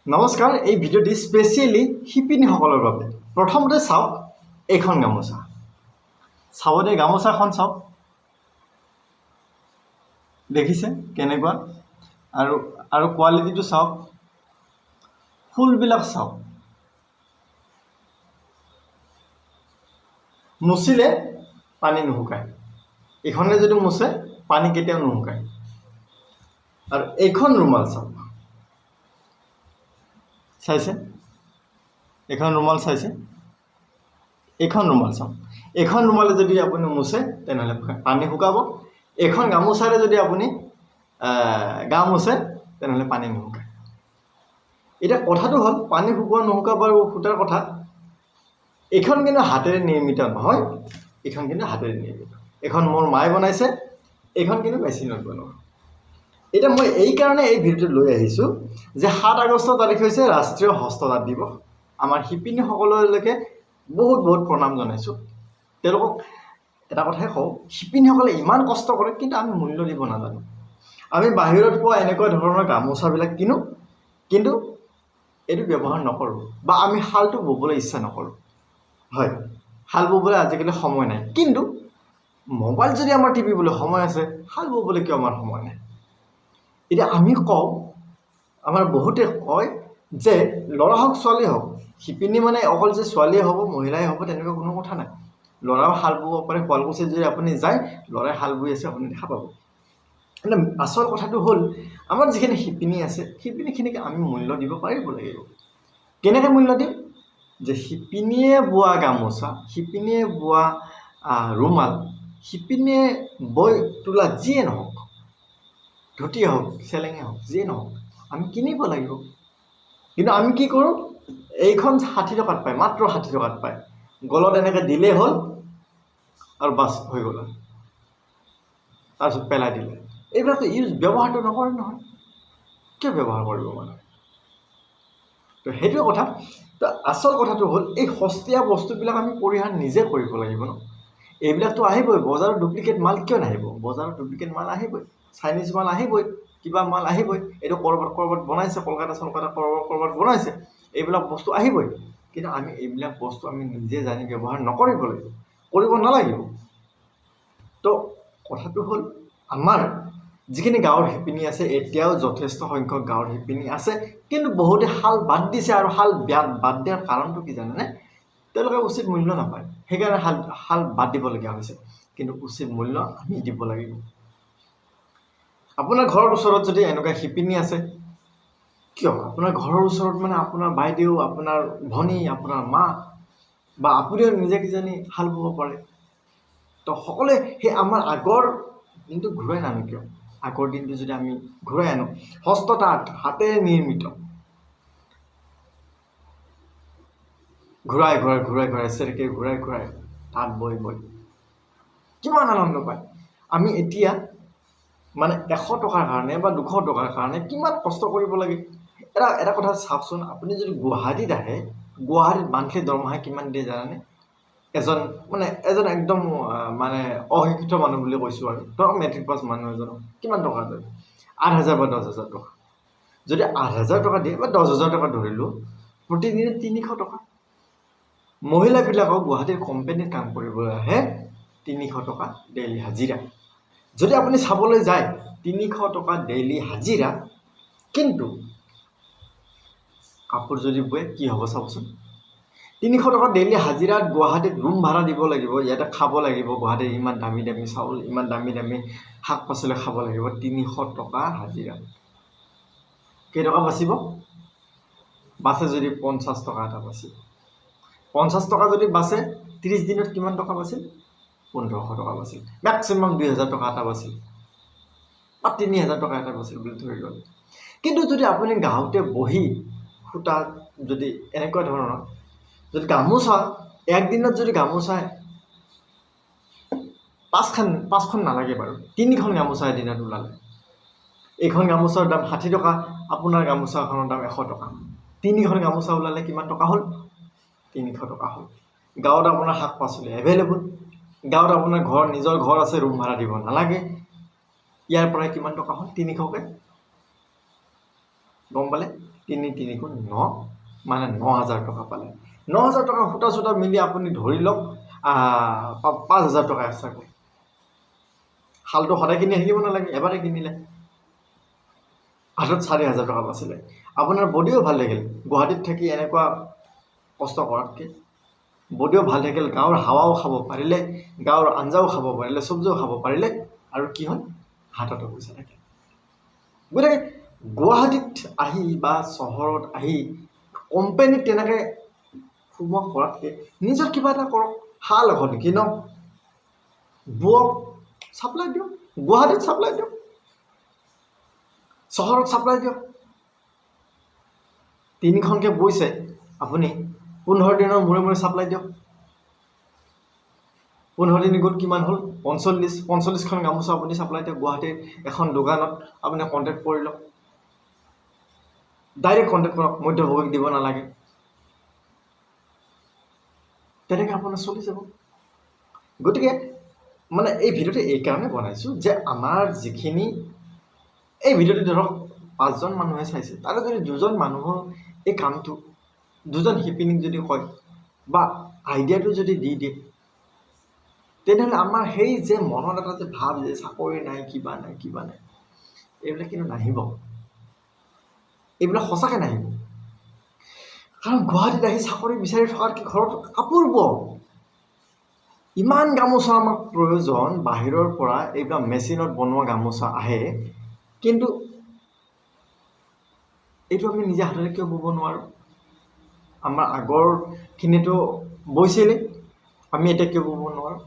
নমস্কাৰ, এই ভিডিঅ'টি স্পেচিয়েলি শিপিনীসকলৰ বাবে। প্ৰথমতে চাওক এইখন গামোচা। চাব দে গামোচাখন চাওক, দেখিছে কেনেকুৱা, আৰু কোৱালিটিটো চাওক, ফুলবিলাক চাওক। মুচিলে পানী নুশুকায়, এইখনে যদি মুছে পানী কেতিয়াও নুশুকায়। আৰু এইখন ৰুমাল চাওক, চাইছে এইখন ৰুমাল চাইছে, এইখন ৰুমাল চাওক। এইখন ৰুমালে যদি আপুনি মুছে তেনেহ'লে পানী শুকাব। এইখন গামোচাৰে যদি আপুনি গা মুছে তেনেহ'লে পানী নুশুকায়। এতিয়া কথাটো হ'ল পানী শুকোৱা নুশুকা বাৰু সূতাৰ কথা। এইখন কিন্তু হাতেৰে নিৰ্মিত নহয়, এইখন কিন্তু হাতেৰে নিৰ্মিত। এইখন মোৰ মায়ে বনাইছে, এইখন কিন্তু মেচিনত বনোৱা। এতিয়া মই এইকাৰণে এই ভিডিঅ'টো লৈ আহিছোঁ যে 7 আগষ্ট তাৰিখ হৈছে ৰাষ্ট্ৰীয় হস্ততাঁত দিৱস। আমাৰ শিপিনীসকললৈকে বহুত প্ৰণাম জনাইছোঁ। তেওঁলোকক এটা কথাই কওঁ, শিপিনীসকলে ইমান কষ্ট কৰে কিন্তু আমি মূল্য দিব নাজানো। আমি বাহিৰত পোৱা এনেকুৱা ধৰণৰ গামোচাবিলাক কিনো, কিন্তু এইটো ব্যৱহাৰ নকৰোঁ, বা আমি শালটো ব'বলৈ ইচ্ছা নকৰোঁ। হয়, শাল ব'বলৈ আজিকালি সময় নাই, কিন্তু মোবাইল যদি আমাৰ টিপিবলৈ সময় আছে, শাল ব'বলৈ কিয় আমাৰ সময় নাই? এতিয়া আমি কওঁ, আমাৰ বহুতে কয় যে ল'ৰা হওক ছোৱালী হওক, শিপিনী মানে অকল যে ছোৱালীয়ে হ'ব মহিলাই হ'ব তেনেকুৱা কোনো কথা নাই। ল'ৰাও শাল ব'ব পাৰে। শুৱালকুছিত যদি আপুনি যায়, ল'ৰাই শাল বৈ আছে আপুনি দেখা পাব। কিন্তু আচল কথাটো হ'ল, আমাৰ যিখিনি শিপিনী আছে শিপিনীখিনিক আমি মূল্য দিব পাৰিব লাগিব। কেনেকৈ মূল্য দিম? যে শিপিনীয়ে বোৱা গামোচা, শিপিনীয়ে বোৱা ৰুমাল, শিপিনীয়ে বৈ তোলা যিয়ে নহওক, ধুতিয়ে হওক চেলেঙে হওক যিয়ে নহওক, আমি কিনিব লাগিব। কিন্তু আমি কি কৰোঁ, এইখন 60 টকাত পায়, মাত্ৰ 60 টকাত পায়, গলত এনেকৈ দিলেই হ'ল আৰু বাছ হৈ গ'ল, তাৰপিছত পেলাই দিলে। এইবিলাকতো ব্যৱহাৰটো নকৰে নহয়, কিয় ব্যৱহাৰ কৰিব মানে? তো সেইটোৱে কথা। তো আচল কথাটো হ'ল, এই সস্তীয়া বস্তুবিলাক আমি পৰিহাৰ নিজে কৰিব লাগিব ন। এইবিলাকতো আহিবই, বজাৰত ডুপ্লিকেট মাল কিয় নাহিব? বজাৰত ডুপ্লিকেট মাল আহিবই, চাইনিজ মাল আহিবই, কিবা মাল আহিবই। এইটো ক'ৰবাত বনাইছে, কলকাতা ক'ৰবাত বনাইছে, এইবিলাক বস্তু আহিবই। কিন্তু আমি এইবিলাক বস্তু আমি নিজে জানি ব্যৱহাৰ নকৰিব লাগিব, কৰিব নালাগিব। তো কথাটো হ'ল, আমাৰ যিখিনি গাঁৱৰ শিপিনী আছে, এতিয়াও যথেষ্ট সংখ্যক গাঁৱৰ শিপিনী আছে, কিন্তু বহুতে শাল বাদ দিছে। আৰু শাল বাদ দিয়াৰ কাৰণটো কি জানেনে? তেওঁলোকে উচিত মূল্য নাপায়, সেইকাৰণে শাল বাদ দিবলগীয়া হৈছে। কিন্তু উচিত মূল্য আমি দিব লাগিব। আপোনাৰ ঘৰৰ ওচৰত যদি এনেকুৱা শিপিনী আছে, কিয় আপোনাৰ ঘৰৰ ওচৰত মানে আপোনাৰ বাইদেউ, আপোনাৰ ভনী, আপোনাৰ মা, বা আপুনিও নিজে কিজানি শাল ব'ব পাৰে। তো সকলোৱে সেই আমাৰ আগৰ দিনটো ঘূৰাই নানো কিয়? আগৰ দিনটো যদি আমি ঘূৰাই আনো, হস্ততাঁত, হাতেৰে নিৰ্মিত, ঘূৰাই চেৰেকে ঘূৰাই তাঁত বৈ কিমান আনন্দ পায়। আমি এতিয়া মানে 100 টকাৰ কাৰণে বা 200 টকাৰ কাৰণে কিমান কষ্ট কৰিব লাগে। এটা কথা চাওকচোন, আপুনি যদি গুৱাহাটীত আহে, গুৱাহাটীত মান্থলি দৰমহা কিমান দিয়ে জানেনে? এজন একদম মানে অশিক্ষিত মানুহ বুলি কৈছোঁ, আৰু ধৰক মেট্ৰিক পাছ মানুহ এজনক কিমান টকা দিয়ে? 8,000 বা 10,000 টকা। যদি 8,000 টকা দিয়ে বা 10,000 টকা ধৰিলোঁ, প্ৰতিদিনে 300 টকা। মহিলাবিলাকক গুৱাহাটীৰ কোম্পানীত কাম কৰিবলৈ আহে, 300 টকা ডেইলি হাজিৰা। যদি আপুনি চাবলৈ যায় 300 টকা ডেইলি হাজিৰা, কিন্তু কাপোৰ যদি বয় কি হ'ব চাওকচোন। 300 টকা ডেইলি হাজিৰাত গুৱাহাটীত ৰুম ভাড়া দিব লাগিব, ইয়াতে খাব লাগিব, গুৱাহাটীত ইমান দামী চাউল, ইমান দামী শাক পাচলি খাব লাগিব। 300 টকা হাজিৰা, কেইটকা বাচিব? বাচে যদি 50 টকা এটা বাচিব। 50 টকা যদি বাচে, 30 দিনত কিমান টকা বাছিল? 1,500 টকা বাছিল। মেক্সিমাম 2,000 টকা এটা বাছিল, বা 3,000 টকা এটা বাছিল বুলি ধৰি ল'লে। কিন্তু যদি আপুনি গাঁৱতে বহি সূতা, যদি এনেকুৱা ধৰণৰ যদি গামোচা একদিনত যদি গামোচা 5খন নালাগে বাৰু, 3খন গামোচা এদিনত ওলালে, এইখন গামোচাৰ দাম 60 টকা, আপোনাৰ গামোচাখনৰ দাম 100 টকা, 3খন গামোচা ওলালে কিমান টকা হ'ল? 300 টকা হ'ল। গাঁৱত আপোনাৰ শাক পাচলি এভেইলেবল, গাঁৱত আপোনাৰ নিজৰ ঘৰ আছে, ৰুম ভাড়া দিব নালাগে। ইয়াৰ পৰাই কিমান টকা হ'ল? 300কে, গম পালে? তিনি গুণ 9 মানে 9,000 টকা পালে। 9,000 টকা সূতা চূতা মিলি আপুনি ধৰি লওক 5,000 টকা এক্সট্ৰা গ'ল। শালটো সদায় কিনি থাকিব নালাগে, এবাৰে কিনিলে হাতত 4,500 টকা বাচিলে। আপোনাৰ বডিও ভাল থাকিল, গুৱাহাটীত থাকি এনেকুৱা কষ্ট কৰাতকৈ বডিও ভাল থাকিল, গাঁৱৰ হাৱাও খাব পাৰিলে, গাঁৱৰ আঞ্জাও খাব পাৰিলে, চব্জিও খাব পাৰিলে, আৰু কি হ'ল হাততো পইচা থাকে। গতিকে গুৱাহাটীত আহি বা চহৰত আহি কোম্পানীত তেনেকৈ সোমোৱা কৰাতকৈ নিজৰ কিবা এটা কৰক। শাল এখন কিনক, বোৱক, ছাপ্লাই দিয়ক, গুৱাহাটীত ছাপ্লাই দিয়ক, চহৰত ছাপ্লাই দিয়ক। 3খনকৈ বৈছে আপুনি 15 দিনৰ মূৰে মূৰে ছাপ্লাই দিয়ক। 15 দিন গ'ল, কিমান হ'ল 45খন গামোচা আপুনি ছাপ্লাই দিয়ক। গুৱাহাটীৰ এখন দোকানত আপুনি কণ্টেক্ট কৰি লওক, ডাইৰেক্ট কণ্টেক্ট কৰক, মধ্যভোগীক দিব নালাগে। তেনেকৈ আপোনাৰ চলি যাব। গতিকে মানে এই ভিডিঅ'টো এইকাৰণে বনাইছোঁ যে আমাৰ যিখিনি এই ভিডিঅ'টো ধৰক 5জন মানুহে চাইছে, তাৰে যদি 2জন মানুহৰ এই কামটো 2জন শিপিনীক যদি কয় বা আইডিয়াটো যদি দি দিয়ে, তেনেহ'লে আমাৰ সেই যে মনত এটা যে ভাৱ যে চাকৰি নাই, কিবা নাই, এইবিলাক কিন্তু নাহিব। এইবিলাক সঁচাকৈ নাহিব। কাৰণ গুৱাহাটীত আহি চাকৰি বিচাৰি থকাতকৈ ঘৰত কাপোৰ বওঁ। ইমান গামোচা আমাক প্ৰয়োজন, বাহিৰৰ পৰা এইবিলাক মেচিনত বনোৱা গামোচা আহে, কিন্তু এইটো আমি নিজে হাতেৰে কিয় বব নোৱাৰোঁ? আমাৰ আগৰখিনিতো বৈছিলে, আমি এতিয়া কিয় বব নোৱাৰোঁ?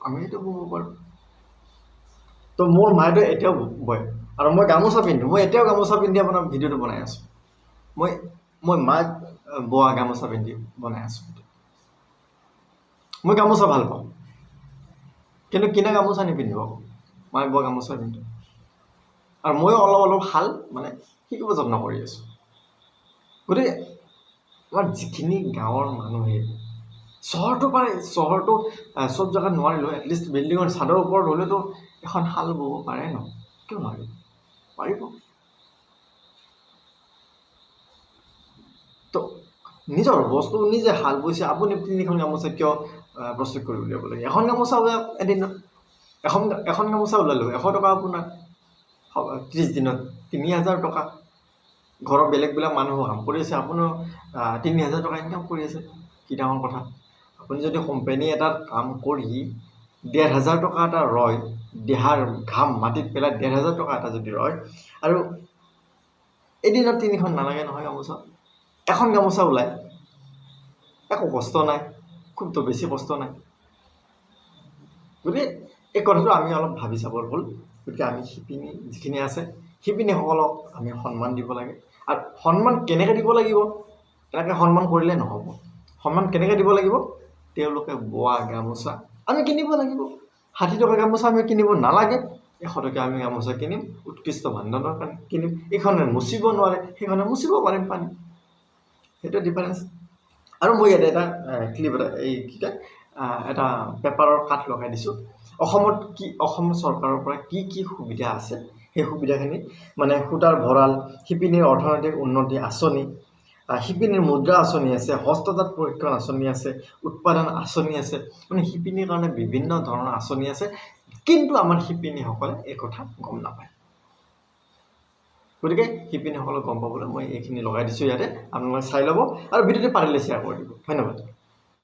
আমি এতিয়া বব পাৰোঁ। তো মোৰ মায়েতো এতিয়াও বয়, আৰু মই গামোচা পিন্ধোঁ। মই এতিয়াও গামোচা পিন্ধি আপোনাৰ ভিডিঅ'টো বনাই আছোঁ। মই মাক বোৱা গামোচা পিন্ধি বনাই আছোঁ। মই গামোচা ভাল পাওঁ, কিন্তু কিনা গামোচা নিপিন্ধো, মায়ে বোৱা গামোচা পিন্ধো। আৰু ময়ো অলপ শাল মানে শিকিব যত্ন কৰি আছোঁ। গতিকে আমাৰ যিখিনি গাঁৱৰ মানুহে চহৰটো পাৰে, চহৰটো চব জেগাত নোৱাৰিলেও এটলিষ্ট বিল্ডিঙৰ ছাদৰ ওপৰত হ'লেতো এখন শাল বব পাৰে ন? কিয় নোৱাৰিব? পাৰিব। তো নিজৰ বস্তু নিজে শাল বৈছে, আপুনি 3খন গামোচা কিয় প্ৰস্তুত কৰি উলিয়াব লাগে? এখন গামোচা ওলাওক এদিনত, এখন গামোচা ওলালোঁ 100 টকা আপোনাৰ, 30 দিনত 3,000 টকা। ঘৰৰ বেলেগ মানুহ কাম কৰি আছে, আপুনিও 3,000 টকা ইনকাম কৰি আছে। কি ডাঙৰ কথা। আপুনি যদি কোম্পানী এটাত কাম কৰি 1,500 টকা এটা ৰয়, দেহাৰ ঘাম মাটিত পেলাই 1,500 টকা এটা যদি ৰয়, আৰু এদিনত 3খন নালাগে নহয় গামোচা, এখন গামোচা ওলায়, একো কষ্ট নাই, খুবতো বেছি কষ্ট নাই। গতিকে এই কথাটো আমি অলপ ভাবি চাবৰ হ'ল। গতিকে আমি শিপিনী যিখিনি আছে, শিপিনীসকলক আমি সন্মান দিব লাগে। আৰু সন্মান কেনেকৈ দিব লাগিব? এনেকৈ সন্মান কৰিলে নহ'ব। সন্মান কেনেকৈ দিব লাগিব? তেওঁলোকে বোৱা গামোচা আমি কিনিব লাগিব। 60 টকা গামোচা আমি কিনিব নালাগে, 100 টকা আমি গামোচা কিনিম, উৎকৃষ্ট মানদণ্ডৰ কাৰণে কিনিম। এইখনে মুচিব নোৱাৰে, সেইখনে মুচিব পাৰিম পানী, সেইটো ডিফাৰেঞ্চ। আৰু মই ইয়াতে এটা ক্লিপ এটা পেপাৰৰ কাঠ লগাই দিছোঁ। অসম চৰকাৰৰ পৰা কি সুবিধা আছে, সেই সুবিধাখিনি মানে সূতাৰ ভঁৰাল, শিপিনীৰ অৰ্থনৈতিক উন্নতি আঁচনি, শিপিনীৰ মুদ্ৰা আঁচনি আছে, হস্ততাঁত প্ৰশিক্ষণ আঁচনি আছে, উৎপাদন আঁচনি আছে, মানে শিপিনীৰ কাৰণে বিভিন্ন ধৰণৰ আঁচনি আছে। কিন্তু আমাৰ শিপিনীসকলে এই কথা গম নাপায়। গতিকে শিপিনীসকলক গম পাবলৈ মই এইখিনি লগাই দিছোঁ ইয়াতে, আপোনালোকে চাই ল'ব আৰু ভিডিঅ'টো পাৰিলে শ্বেয়াৰ কৰি দিব। ধন্যবাদ।